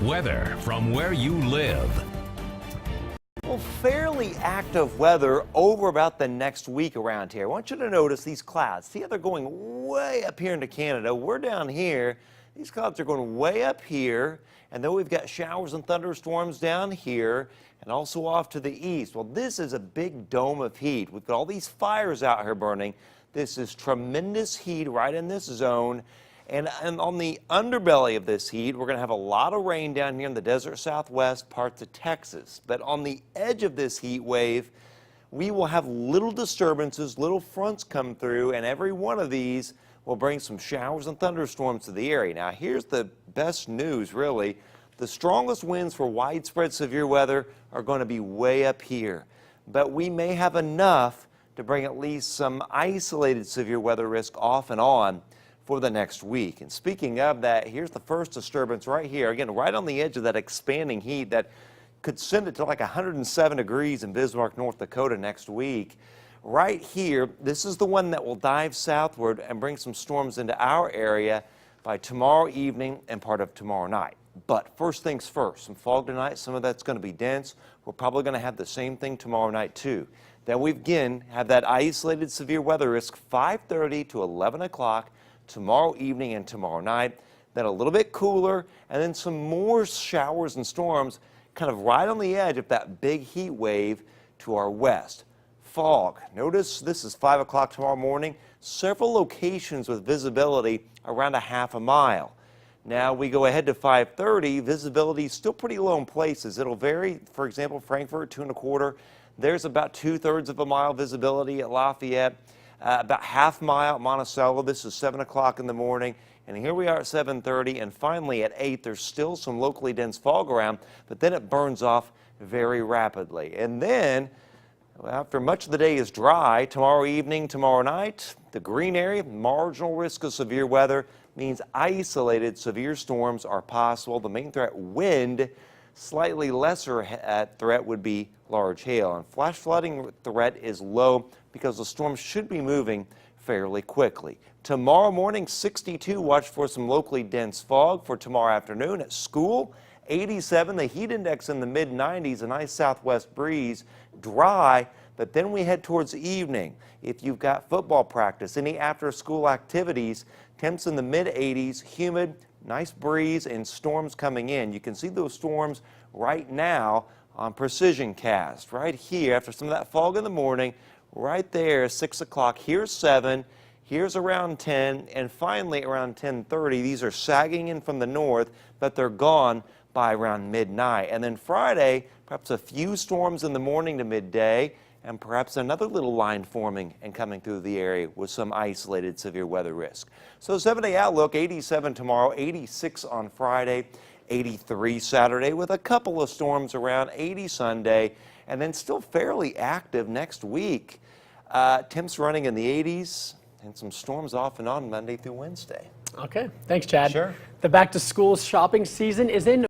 Weather from where you live. Well, fairly active weather over about the next week around here. I want you to notice these clouds. See how they're going way up here into Canada. We're down here. These clouds are going way up here. And then we've got showers and thunderstorms down here and also off to the east. Well, this is a big dome of heat. We've got all these fires out here burning. This is tremendous heat right in this zone. And on the underbelly of this heat, we're going to have a lot of rain down here in the desert southwest parts of Texas. But on the edge of this heat wave, we will have little disturbances, little fronts come through, and every one of these will bring some showers and thunderstorms to the area. Now, here's the best news, really. The strongest winds for widespread severe weather are going to be way up here. But we may have enough to bring at least some isolated severe weather risk off and on for the next week. And speaking of that, here's the first disturbance right here. Again, right on the edge of that expanding heat that could send it to like 107 degrees in Bismarck, North Dakota next week. Right here, this is the one that will dive southward and bring some storms into our area by tomorrow evening and part of tomorrow night. But first things first, some fog tonight, some of that's going to be dense. We're probably going to have the same thing tomorrow night too. Then we again have that isolated severe weather risk 5:30 to 11 o'clock tomorrow evening and tomorrow night. Then a little bit cooler, and then some more showers and storms kind of right on the edge of that big heat wave to our west. Fog. Notice this is 5 o'clock tomorrow morning. Several locations with visibility around a half a mile. Now we go ahead to 5:30. Visibility is still pretty low in places. It'll vary. For example, Frankfurt 2 1/4. There's about 2/3 of a mile visibility at Lafayette. About half mile at Monticello. This is 7 o'clock in the morning. And here we are at 7:30. And finally at 8, there's still some locally dense fog around, but then it burns off very rapidly. And then, after much of the day is dry, tomorrow evening, tomorrow night, the green area, marginal risk of severe weather, means isolated severe storms are possible. The main threat, wind. Slightly lesser threat would be large hail. And flash flooding threat is low because the storm should be moving fairly quickly. Tomorrow morning, 62. Watch for some locally dense fog for tomorrow afternoon. At school, 87. The heat index in the mid-90s. A nice southwest breeze. Dry. But then we head towards the evening. If you've got football practice, any after-school activities, temps in the mid-80s, humid, nice breeze, and storms coming in. You can see those storms right now on Precision Cast. Right here, after some of that fog in the morning, right there, 6 o'clock. Here's 7, here's around 10, and finally around 10:30. These are sagging in from the north, but they're gone by around midnight. And then Friday, perhaps a few storms in the morning to midday, and perhaps another little line forming and coming through the area with some isolated severe weather risk. So 7-day outlook, 87 tomorrow, 86 on Friday, 83 Saturday with a couple of storms around, 80 Sunday, and then still fairly active next week. Temps running in the 80s and some storms off and on Monday through Wednesday. Okay, thanks, Chad. Sure. The back to school shopping season is in